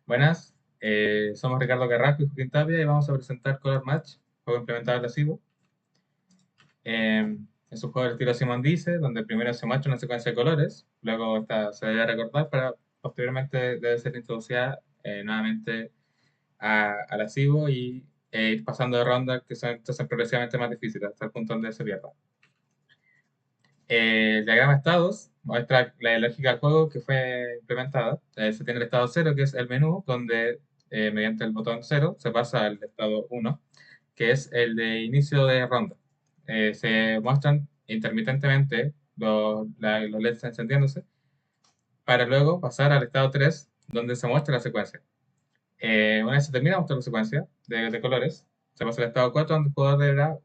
Buenas, somos Ricardo Carrasco y Joaquín Tapia y vamos a presentar Color Match, juego implementado en la CIBO. Es un juego del estilo Simon Dice, donde primero se muestra una secuencia de colores, luego esta se debe recordar para posteriormente debe ser introducida nuevamente a la CIBO y ir pasando de rondas que son entonces progresivamente más difíciles hasta el punto donde se pierda. El diagrama de estados muestra la lógica del juego que fue implementada. Se tiene el estado 0, que es el menú, donde mediante el botón 0 se pasa al estado 1, que es el de inicio de ronda. Se muestran intermitentemente los LEDs encendiéndose, para luego pasar al estado 3, donde se muestra la secuencia. Una vez se termina de mostrar la secuencia de colores, se pasa al estado 4, donde el jugador deberá,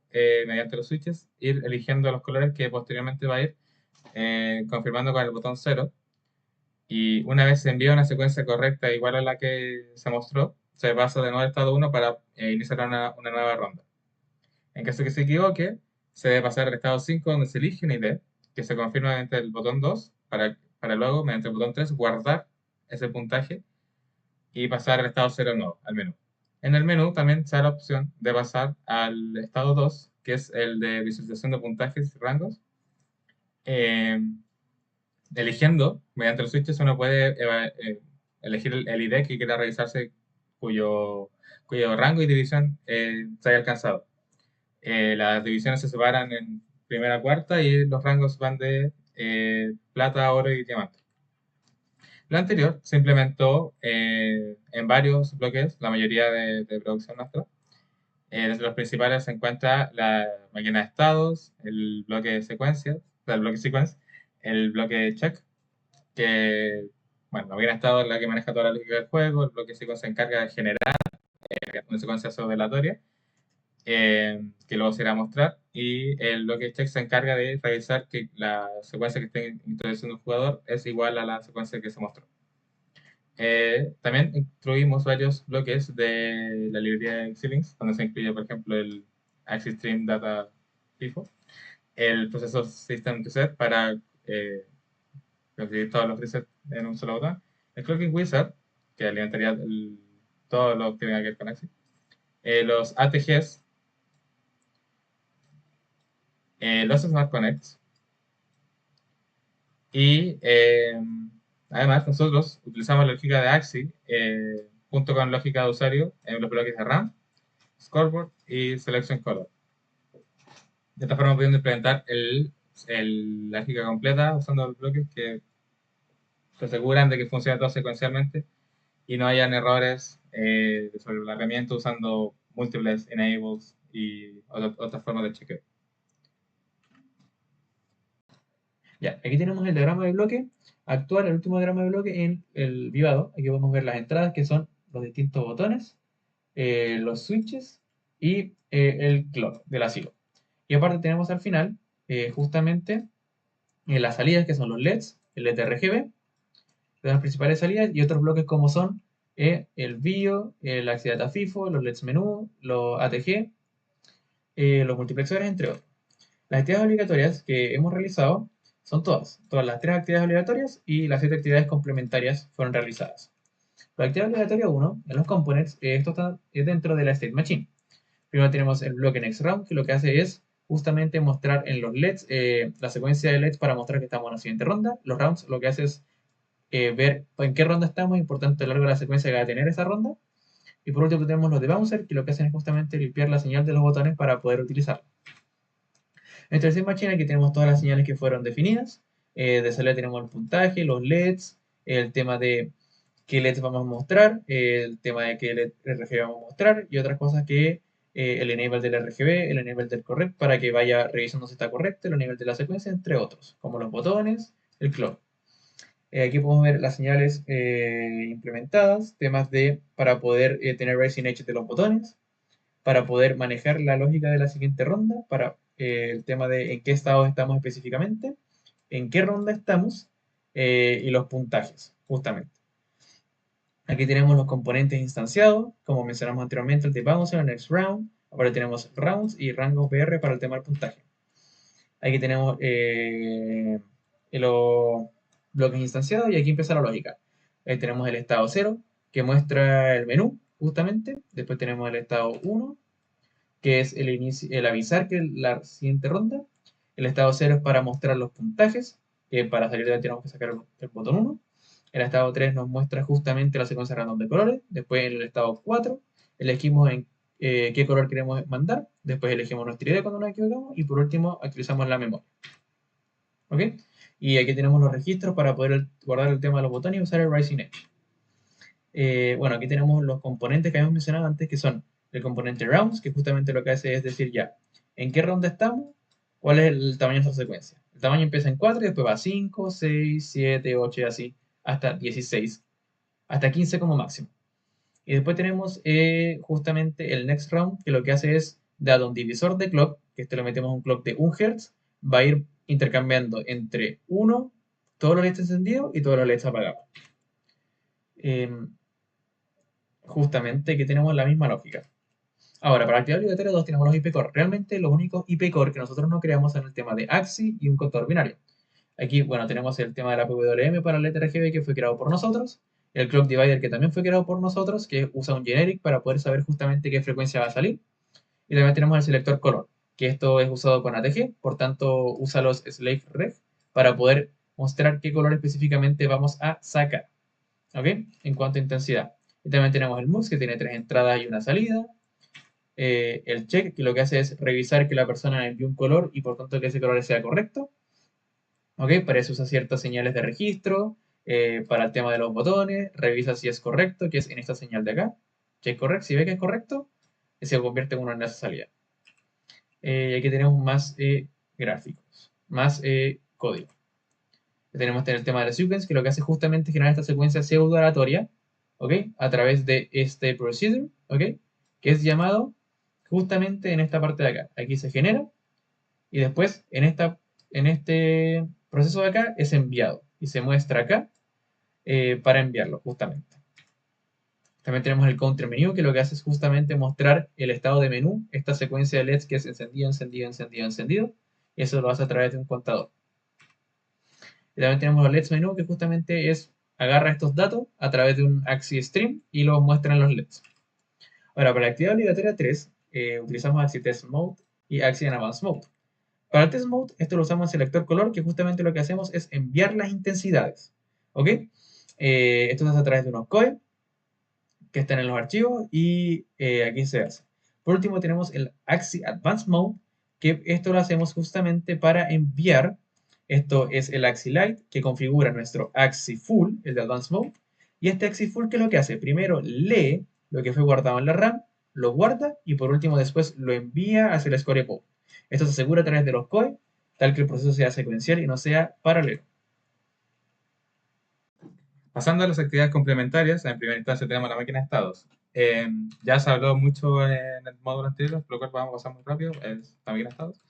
mediante los switches, ir eligiendo los colores que posteriormente va a ir confirmando con el botón 0. Y una vez se envía una secuencia correcta igual a la que se mostró, se pasa de nuevo al estado 1 para iniciar una nueva ronda. En caso que se equivoque, se debe pasar al estado 5 donde se elige una ID, que se confirma mediante el botón 2, para luego, mediante el botón 3, guardar ese puntaje y pasar al estado 0 nuevo, al menú. En el menú también se da la opción de pasar al estado 2, que es el de visualización de puntajes y rangos. Eh, Eligiendo, mediante los switches, uno puede elegir el ID que quiera realizarse, cuyo rango y división se haya alcanzado. Las divisiones se separan en primera a cuarta y los rangos van de plata, oro y diamante. Lo anterior se implementó en varios bloques, la mayoría de producción nuestra. Entre los principales se encuentra la máquina de estados, el bloque de secuencias, el bloque sequence, el bloque de check, que, bueno, la máquina de estado es la que maneja toda la lógica del juego, el bloque sequence se encarga de generar una secuencia aleatoria, que luego se irá a mostrar, y el bloque check se encarga de revisar que la secuencia que esté introduciendo el jugador es igual a la secuencia que se mostró. También incluimos varios bloques de la librería de Xilinx, donde se incluye, por ejemplo, el Axis Stream Data FIFO, el proceso System Reset para conseguir todos los resets en un solo botón, el Clocking Wizard, que alimentaría todo lo que tenga que ver con Axis, los ATGs, los Smart Connects, y además nosotros utilizamos la lógica de Axis junto con lógica de usuario en los bloques de RAM, Scoreboard y Selection Color. De esta forma pudiendo implementar la lógica completa usando los bloques que se aseguran de que funcione todo secuencialmente y no hayan errores de solapamiento usando múltiples enables y otras formas de chequeo. Ya, aquí tenemos el diagrama de bloque actual, el último diagrama de bloque en el vivado. Aquí podemos ver las entradas que son los distintos botones, los switches y el clock de la silo. Y aparte tenemos al final justamente las salidas que son los LEDs, el LED RGB, las principales salidas y otros bloques como son el BIO, el Axis Data FIFO, los LEDs menú, los ATG, los multiplexores, entre otros. Las actividades obligatorias que hemos realizado son todas las 3 actividades obligatorias y las 7 actividades complementarias fueron realizadas. La actividad obligatoria 1, en los components, esto está dentro de la state machine. Primero tenemos el bloque next round, que lo que hace es justamente mostrar en los LEDs la secuencia de LEDs para mostrar que estamos en la siguiente ronda. Los rounds lo que hace es ver en qué ronda estamos, importante a lo largo de la secuencia que va a tener esa ronda. Y por último tenemos los de bouncer, que lo que hacen es justamente limpiar la señal de los botones para poder utilizarla. En el tercer machine aquí tenemos todas las señales que fueron definidas. De salida tenemos el puntaje, los LEDs, el tema de qué LEDs vamos a mostrar, el tema de qué LED RGB vamos a mostrar y otras cosas que el enable del RGB, el enable del correct para que vaya revisando si está correcto, el enable de la secuencia, entre otros, como los botones, el clock. Aquí podemos ver las señales implementadas, temas de para poder tener racing edge de los botones, para poder manejar la lógica de la siguiente ronda, para el tema de en qué estado estamos específicamente, en qué ronda estamos y los puntajes, justamente. Aquí tenemos los componentes instanciados, como mencionamos anteriormente, el de bouncer, el next round. Ahora tenemos rounds y rango PR para el tema del puntaje. Aquí tenemos los bloques instanciados y aquí empieza la lógica. Ahí tenemos el estado 0, que muestra el menú, justamente. Después tenemos el estado 1, que es el avisar que es la siguiente ronda. El estado 0 es para mostrar los puntajes, que para salir de ahí tenemos que sacar el botón 1. El estado 3 nos muestra justamente la secuencia random de colores. Después en el estado 4 elegimos en qué color queremos mandar. Después elegimos nuestra idea cuando nos equivocamos. Y por último actualizamos la memoria. ¿Ok? Y aquí tenemos los registros para poder guardar el tema de los botones y usar el Rising Edge. Bueno, aquí tenemos los componentes que habíamos mencionado antes, que son el componente rounds, que justamente lo que hace es decir ya, en qué ronda estamos, cuál es el tamaño de nuestra secuencia. El tamaño empieza en 4 y después va a 5, 6, 7, 8 y así, hasta 16, hasta 15 como máximo. Y después tenemos justamente el next round, que lo que hace es, dado un divisor de clock, que este lo metemos un clock de 1 Hz, va a ir intercambiando entre 1, todos los LEDs encendidos y todos los LEDs apagados. Justamente que tenemos la misma lógica. Ahora, para activar obligatorio 2 tenemos los IP core. Realmente los únicos IP core que nosotros no creamos son el tema de AXI y un contador binario. Aquí, bueno, tenemos el tema de la PWM para la letra RGB que fue creado por nosotros. El clock divider que también fue creado por nosotros, que usa un generic para poder saber justamente qué frecuencia va a salir. Y también tenemos el selector color, que esto es usado con ATG, por tanto usa los slave reg para poder mostrar qué color específicamente vamos a sacar. ¿Ok? En cuanto a intensidad. Y también tenemos el MUX que tiene 3 entradas y una salida. El check que lo que hace es revisar que la persona envió un color y por tanto que ese color sea correcto. ¿Ok? Para eso usa ciertas señales de registro. Para el tema de los botones, revisa si es correcto, que es en esta señal de acá. Check correct, si ve que es correcto, se convierte en una enlace de salida. Y aquí tenemos más gráficos, más código. Tenemos el tema de la sequence, que lo que hace justamente es generar esta secuencia pseudo-aleatoria, ¿ok? A través de este procedure, ¿ok? Que es llamado justamente en esta parte de acá. Aquí se genera y después en este proceso de acá es enviado y se muestra acá para enviarlo justamente. También tenemos el counter menu que lo que hace es justamente mostrar el estado de menú, esta secuencia de LEDs que es encendido, encendido, encendido, encendido. Y eso lo hace a través de un contador. Y también tenemos los LEDs menú que justamente es agarra estos datos a través de un AXI stream y los muestra en los LEDs. Ahora, para la actividad obligatoria 3, utilizamos AXI Test Mode y AXI en Advanced Mode. Para el Test Mode, esto lo usamos en selector color, que justamente lo que hacemos es enviar las intensidades. ¿Ok? Esto se hace a través de unos COE que están en los archivos y aquí se hace. Por último, tenemos el AXI Advanced Mode, que esto lo hacemos justamente para enviar. Esto es el AXI Lite que configura nuestro AXI Full, el de Advanced Mode. Y este AXI Full, ¿qué es lo que hace? Primero lee lo que fue guardado en la RAM, lo guarda y por último después lo envía hacia el Score Pool. Esto se asegura a través de los COE, tal que el proceso sea secuencial y no sea paralelo. Pasando a las actividades complementarias, en primera instancia tenemos la máquina de estados. Ya se habló mucho en el módulo anterior, por lo cual vamos a pasar muy rápido, es la máquina de estados.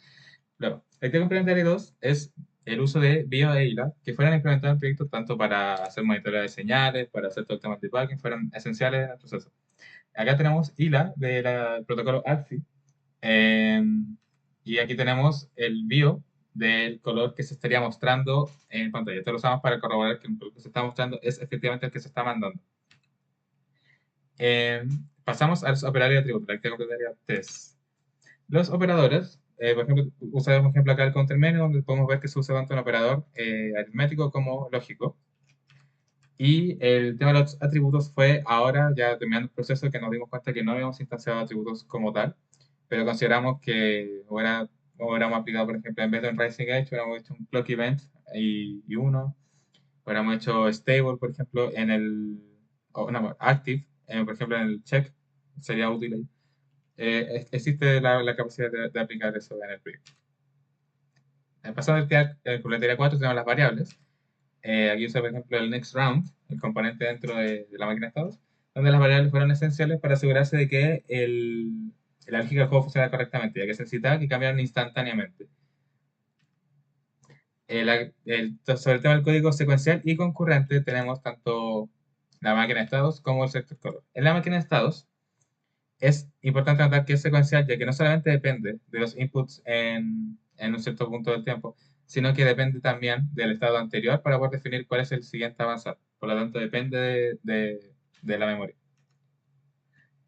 Luego, la actividad complementaria 2 es el uso de BIO e ILA, que fueron implementados en proyectos tanto para hacer monitoreo de señales, para hacer todo el tema de debugging, fueron esenciales en el proceso. Acá tenemos ILA del protocolo AXI, y aquí tenemos el BIO del color que se estaría mostrando en pantalla. Esto lo usamos para corroborar que el color que se está mostrando es efectivamente el que se está mandando. Pasamos a los operadores de atributos, la actividad complementaria 3. Los operadores, por ejemplo, usamos un ejemplo acá el counter menu, donde podemos ver que se usa tanto un operador aritmético como lógico. Y el tema de los atributos fue ahora, ya terminando el proceso, que nos dimos cuenta que no habíamos instanciado atributos como tal, pero consideramos que hubiéramos aplicado, por ejemplo, en vez de un Rising Edge, hubiéramos hecho un clock event y uno, hubiéramos hecho stable, por ejemplo, en el, o no, active, por ejemplo, en el check, sería útil ahí. Existe la capacidad de aplicar eso en el proyecto. Pasando al calculatería 4 tenemos las variables. Aquí usa, por ejemplo, el next round, el componente dentro de la máquina de estados, donde las variables fueron esenciales para asegurarse de que la lógica del juego funcionara correctamente, ya que se necesitaba que cambiaran instantáneamente. Sobre el tema del código secuencial y concurrente tenemos tanto la máquina de estados como el sector color. En la máquina de estados es importante notar que es secuencial, ya que no solamente depende de los inputs en un cierto punto del tiempo, sino que depende también del estado anterior para poder definir cuál es el siguiente a avanzar. Por lo tanto, depende de la memoria.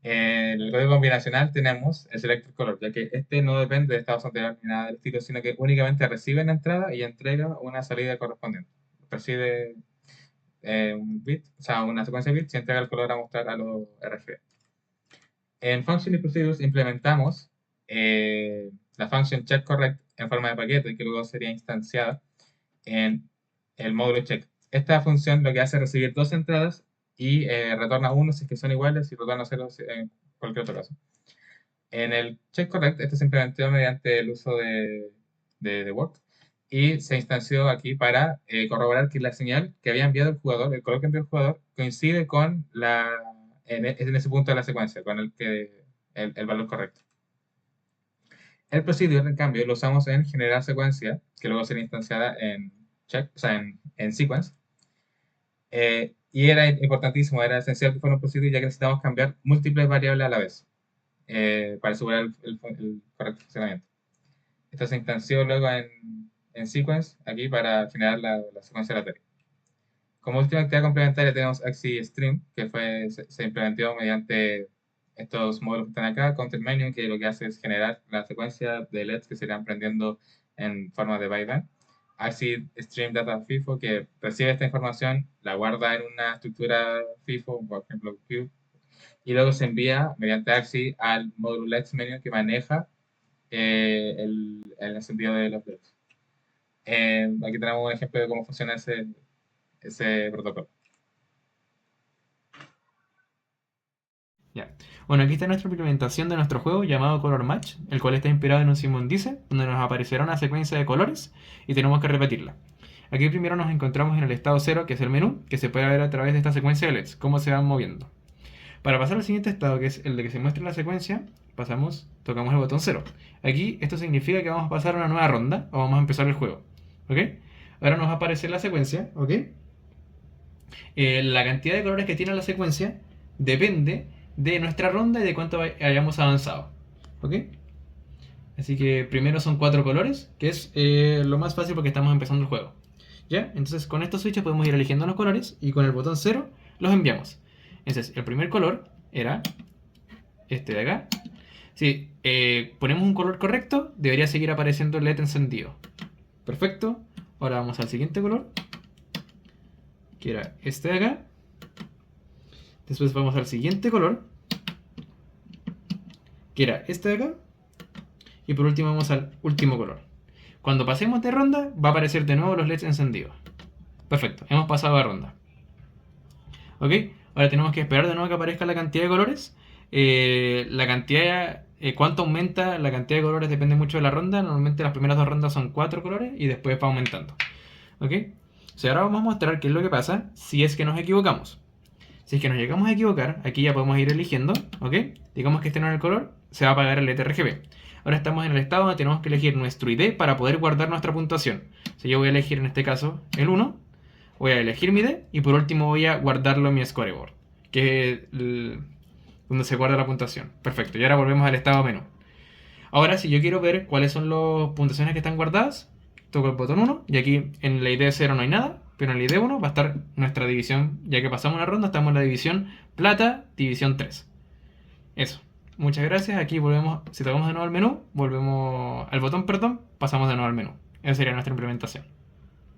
En el código combinacional tenemos el selector color, ya que este no depende de estados anteriores ni nada del estilo, sino que únicamente recibe la entrada y entrega una salida correspondiente. Recibe un bit, o sea, una secuencia de bits y entrega el color a mostrar a los RGB. En Function y Procedures implementamos la function checkCorrect en forma de paquete, que luego sería instanciada en el módulo check. Esta función lo que hace es recibir dos entradas y retorna uno si es que son iguales y retorna cero en cualquier otro caso. En el checkCorrect, esto se implementó mediante el uso de Word y se instanció aquí para corroborar que la señal que había enviado el jugador, el color que envió el jugador, coincide con en ese punto de la secuencia, con el valor correcto. El procedure, en cambio, lo usamos en generar secuencia, que luego será instanciada en check, o sea, en sequence. Y era importantísimo, era esencial que fuera un procedure, ya que necesitamos cambiar múltiples variables a la vez para asegurar el correcto funcionamiento. Esto se instanció luego en sequence, aquí para generar la secuencia aleatoria. Como última actividad complementaria tenemos AxiStream, que se implementó mediante estos módulos que están acá, Content Menu, que lo que hace es generar la secuencia de LEDs que se irán prendiendo en forma de bytecode. AxiStream Data FIFO, que recibe esta información, la guarda en una estructura FIFO, por ejemplo, Cube, y luego se envía mediante Axi al módulo LEDs Menu que maneja el encendido de los LEDs. Aquí tenemos un ejemplo de cómo funciona ese protocolo. Ya. Bueno, aquí está nuestra implementación de nuestro juego llamado Color Match, el cual está inspirado en un Simon Dice, donde nos aparecerá una secuencia de colores y tenemos que repetirla. Aquí primero nos encontramos en el estado 0, que es el menú, que se puede ver a través de esta secuencia de LEDs, cómo se van moviendo. Para pasar al siguiente estado, que es el de que se muestre la secuencia, tocamos el botón 0. Aquí esto significa que vamos a pasar a una nueva ronda, o vamos a empezar el juego. ¿Ok? Ahora nos va a aparecer la secuencia, ¿ok? La cantidad de colores que tiene la secuencia depende de nuestra ronda y de cuánto hayamos avanzado. ¿Ok? Así que primero son 4 colores, que es lo más fácil porque estamos empezando el juego. ¿Ya? Entonces con estos switches podemos ir eligiendo los colores y con el botón 0 los enviamos. Entonces el primer color era este de acá. Si ponemos un color correcto, debería seguir apareciendo el LED encendido. Perfecto. Ahora vamos al siguiente color, que era este de acá. Después vamos al siguiente color, que era este de acá. Y por último vamos al último color. Cuando pasemos de ronda, va a aparecer de nuevo los LEDs encendidos. Perfecto, hemos pasado de ronda. ¿Ok? Ahora tenemos que esperar de nuevo que aparezca la cantidad de colores. Cuánto aumenta la cantidad de colores depende mucho de la ronda. Normalmente las primeras dos rondas son 4 colores y después va aumentando. ¿Ok? O sea, ahora vamos a mostrar qué es lo que pasa si es que nos equivocamos. Si es que nos llegamos a equivocar, aquí ya podemos ir eligiendo, ¿ok? Digamos que este no es el color, se va a apagar el LED RGB. Ahora estamos en el estado donde tenemos que elegir nuestro ID para poder guardar nuestra puntuación. Si yo voy a elegir en este caso el 1, voy a elegir mi ID y por último voy a guardarlo en mi scoreboard, que es donde se guarda la puntuación. Perfecto, y ahora volvemos al estado menú. Ahora, si yo quiero ver cuáles son las puntuaciones que están guardadas, toco el botón 1 y aquí en la ID 0 no hay nada, pero en la ID 1 va a estar nuestra división, ya que pasamos una ronda, estamos en la división plata, división 3. Eso. Muchas gracias. Aquí volvemos, si tocamos de nuevo al menú, volvemos al botón, perdón, pasamos de nuevo al menú. Esa sería nuestra implementación.